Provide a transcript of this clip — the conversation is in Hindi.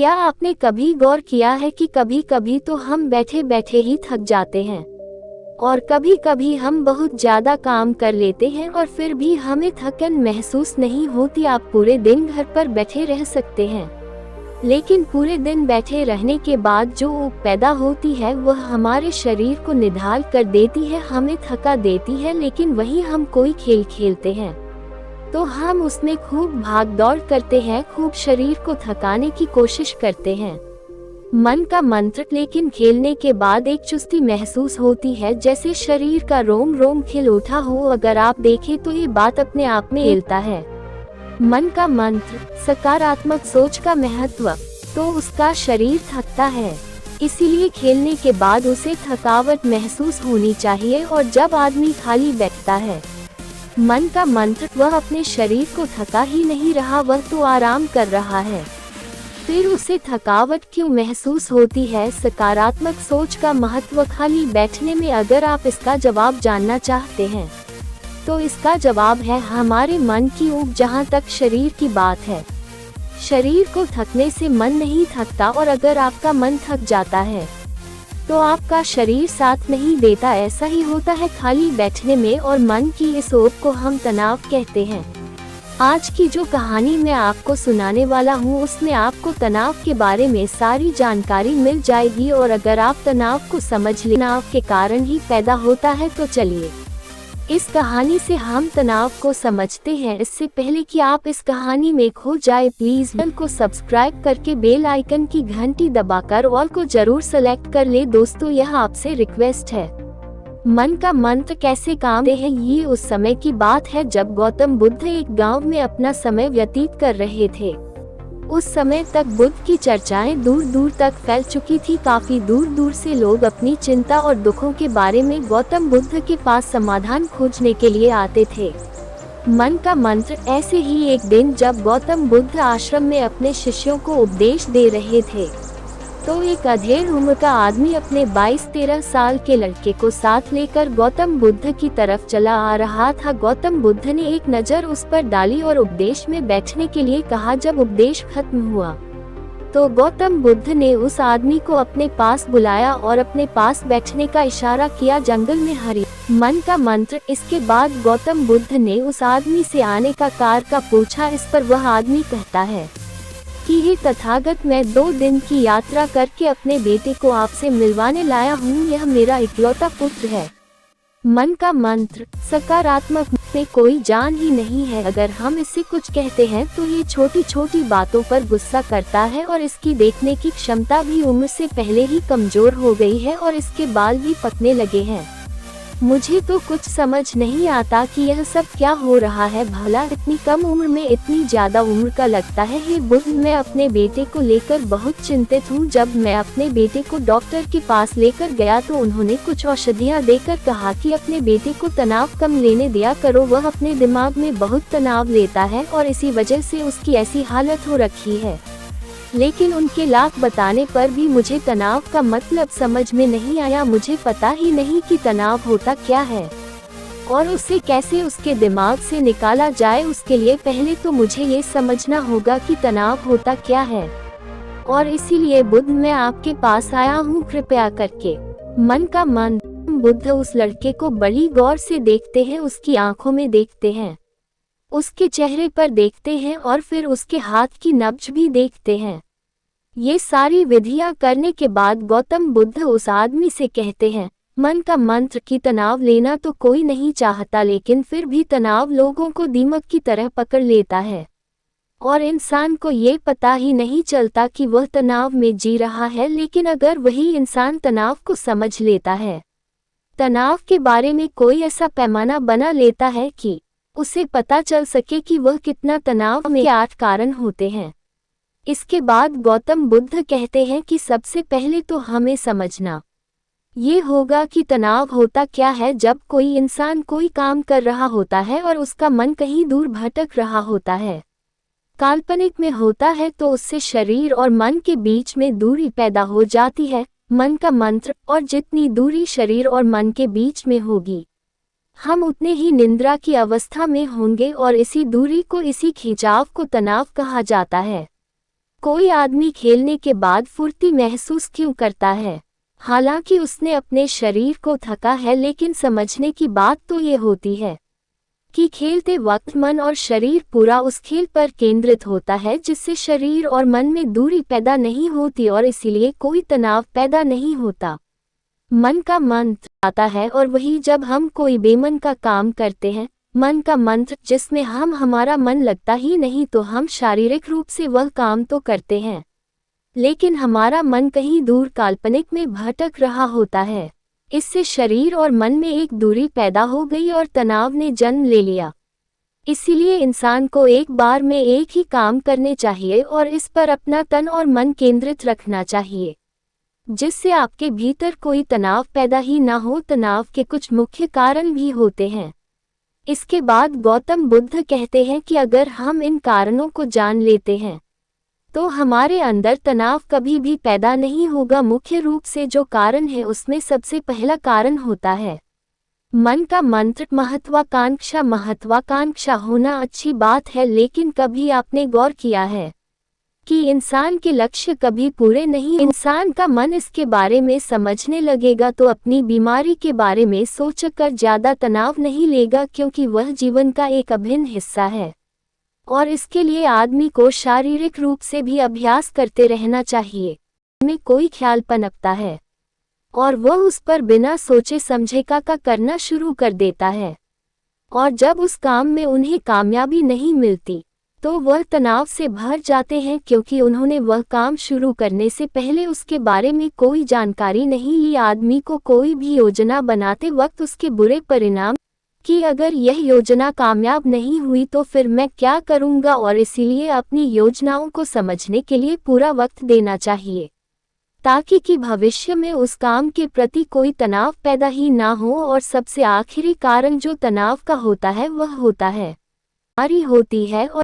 क्या आपने कभी गौर किया है कि कभी कभी तो हम बैठे बैठे ही थक जाते हैं और कभी कभी हम बहुत ज्यादा काम कर लेते हैं और फिर भी हमें थकन महसूस नहीं होती। आप पूरे दिन घर पर बैठे रह सकते हैं, लेकिन पूरे दिन बैठे रहने के बाद जो ऊब पैदा होती है वह हमारे शरीर को निढाल कर देती है, हमें थका देती है। लेकिन वही हम कोई खेल खेलते हैं तो हम उसमें खूब भाग दौड़ करते हैं, खूब शरीर को थकाने की कोशिश करते हैं। मन का मंत्र। लेकिन खेलने के बाद एक चुस्ती महसूस होती है, जैसे शरीर का रोम रोम खिल उठा हो। अगर आप देखें तो ये बात अपने आप में हिलता है। मन का मंत्र। सकारात्मक सोच का महत्व। तो उसका शरीर थकता है, इसीलिए खेलने के बाद उसे थकावट महसूस होनी चाहिए। और जब आदमी खाली बैठता है, मन का मंत्र, वह अपने शरीर को थका ही नहीं रहा, वह तो आराम कर रहा है। फिर उसे थकावट क्यों महसूस होती है? सकारात्मक सोच का महत्व खाली बैठने में। अगर आप इसका जवाब जानना चाहते हैं तो इसका जवाब है हमारे मन की ऊब। जहाँ तक शरीर की बात है, शरीर को थकने से मन नहीं थकता, और अगर आपका मन थक जाता है तो आपका शरीर साथ नहीं देता। ऐसा ही होता है खाली बैठने में, और मन की इस ऊब को हम तनाव कहते हैं। आज की जो कहानी मैं आपको सुनाने वाला हूँ उसमें आपको तनाव के बारे में सारी जानकारी मिल जाएगी। और अगर आप तनाव को समझ लें, तनाव के कारण ही पैदा होता है। तो चलिए इस कहानी से हम तनाव को समझते हैं। इससे पहले कि आप इस कहानी में खो जाए, प्लीज चैनल को सब्सक्राइब करके बेल आइकन की घंटी दबाकर ऑल को जरूर सेलेक्ट कर ले। दोस्तों, यह आपसे रिक्वेस्ट है। मन का मंत्र कैसे काम करते हैं? ये उस समय की बात है जब गौतम बुद्ध एक गांव में अपना समय व्यतीत कर रहे थे। उस समय तक बुद्ध की चर्चाएं दूर दूर तक फैल चुकी थी। काफी दूर दूर से लोग अपनी चिंता और दुखों के बारे में गौतम बुद्ध के पास समाधान खोजने के लिए आते थे। मन का मंत्र। ऐसे ही एक दिन जब गौतम बुद्ध आश्रम में अपने शिष्यों को उपदेश दे रहे थे तो एक अधेड़ उम्र का आदमी अपने 22-13 साल के लड़के को साथ लेकर गौतम बुद्ध की तरफ चला आ रहा था। गौतम बुद्ध ने एक नज़र उस पर डाली और उपदेश में बैठने के लिए कहा। जब उपदेश खत्म हुआ तो गौतम बुद्ध ने उस आदमी को अपने पास बुलाया और अपने पास बैठने का इशारा किया। जंगल में हरी। मन का मंत्र। इसके बाद गौतम बुद्ध ने उस आदमी से आने का कारण पूछा। इस पर वह आदमी कहता है कि हे तथागत, मैं 2 दिन की यात्रा करके अपने बेटे को आपसे मिलवाने लाया हूँ। यह मेरा इकलौता पुत्र है। मन का मंत्र। सकारात्मक में कोई जान ही नहीं है। अगर हम इससे कुछ कहते हैं तो ये छोटी छोटी बातों पर गुस्सा करता है, और इसकी देखने की क्षमता भी उम्र से पहले ही कमजोर हो गई है और इसके बाल भी पकने लगे हैं। मुझे तो कुछ समझ नहीं आता कि यह सब क्या हो रहा है। भला इतनी कम उम्र में इतनी ज्यादा उम्र का लगता है। हे बुद्ध, मैं अपने बेटे को लेकर बहुत चिंतित हूँ। जब मैं अपने बेटे को डॉक्टर के पास लेकर गया तो उन्होंने कुछ औषधियाँ देकर कहा कि अपने बेटे को तनाव कम लेने दिया करो। वह अपने दिमाग में बहुत तनाव लेता है और इसी वजह से उसकी ऐसी हालत हो रखी है। लेकिन उनके लाख बताने पर भी मुझे तनाव का मतलब समझ में नहीं आया। मुझे पता ही नहीं कि तनाव होता क्या है और उसे कैसे उसके दिमाग से निकाला जाए। उसके लिए पहले तो मुझे ये समझना होगा कि तनाव होता क्या है, और इसीलिए बुद्ध, मैं आपके पास आया हूँ, कृपया करके। मन का मंत्र। बुद्ध उस लड़के को बड़ी गौर से देखते हैं, उसकी आंखों में देखते हैं, उसके चेहरे पर देखते हैं और फिर उसके हाथ की नब्ज भी देखते हैं। ये सारी विधियां करने के बाद गौतम बुद्ध उस आदमी से कहते हैं, मन का मंत्र की तनाव लेना तो कोई नहीं चाहता, लेकिन फिर भी तनाव लोगों को दीमक की तरह पकड़ लेता है और इंसान को ये पता ही नहीं चलता कि वह तनाव में जी रहा है। लेकिन अगर वही इंसान तनाव को समझ लेता है, तनाव के बारे में कोई ऐसा पैमाना बना लेता है कि उसे पता चल सके कि वह कितना तनाव में, 8 कारण होते हैं। इसके बाद गौतम बुद्ध कहते हैं कि सबसे पहले तो हमें समझना ये होगा कि तनाव होता क्या है। जब कोई इंसान कोई काम कर रहा होता है और उसका मन कहीं दूर भटक रहा होता है, काल्पनिक में होता है, तो उससे शरीर और मन के बीच में दूरी पैदा हो जाती है। मन का मंत्र। और जितनी दूरी शरीर और मन के बीच में होगी, हम उतने ही निद्रा की अवस्था में होंगे, और इसी दूरी को, इसी खिंचाव को तनाव कहा जाता है। कोई आदमी खेलने के बाद फुर्ती महसूस क्यों करता है? हालांकि उसने अपने शरीर को थका है, लेकिन समझने की बात तो ये होती है कि खेलते वक्त मन और शरीर पूरा उस खेल पर केंद्रित होता है, जिससे शरीर और मन में दूरी पैदा नहीं होती और इसीलिए कोई तनाव पैदा नहीं होता। मन का मंत्र आता है और वही जब हम कोई बेमन का काम करते हैं, मन का मंत्र जिसमें हमारा मन लगता ही नहीं, तो हम शारीरिक रूप से वह काम तो करते हैं, लेकिन हमारा मन कहीं दूर काल्पनिक में भटक रहा होता है। इससे शरीर और मन में एक दूरी पैदा हो गई और तनाव ने जन्म ले लिया। इसीलिए इंसान को एक बार में एक ही काम करने चाहिए और इस पर अपना तन और मन केंद्रित रखना चाहिए, जिससे आपके भीतर कोई तनाव पैदा ही ना हो। तनाव के कुछ मुख्य कारण भी होते हैं। इसके बाद गौतम बुद्ध कहते हैं कि अगर हम इन कारणों को जान लेते हैं तो हमारे अंदर तनाव कभी भी पैदा नहीं होगा। मुख्य रूप से जो कारण है उसमें सबसे पहला कारण होता है मन का मंत्र। महत्वाकांक्षा। महत्वाकांक्षा होना अच्छी बात है, लेकिन कभी आपने गौर किया है कि इंसान के लक्ष्य कभी पूरे नहीं। इंसान का मन इसके बारे में समझने लगेगा तो अपनी बीमारी के बारे में सोचकर ज्यादा तनाव नहीं लेगा, क्योंकि वह जीवन का एक अभिन्न हिस्सा है और इसके लिए आदमी को शारीरिक रूप से भी अभ्यास करते रहना चाहिए। में कोई ख्याल पनपता है और वह उस पर बिना सोचे समझे का करना शुरू कर देता है, और जब उस काम में उन्हें कामयाबी नहीं मिलती तो वह तनाव से भर जाते हैं, क्योंकि उन्होंने वह काम शुरू करने से पहले उसके बारे में कोई जानकारी नहीं ली। आदमी को कोई भी योजना बनाते वक्त उसके बुरे परिणाम कि अगर यह योजना कामयाब नहीं हुई तो फिर मैं क्या करूंगा, और इसीलिए अपनी योजनाओं को समझने के लिए पूरा वक्त देना चाहिए, ताकि कि भविष्य में उस काम के प्रति कोई तनाव पैदा ही ना हो। और सबसे आखिरी कारण जो तनाव का होता है वह होता है बीमारी होती है। और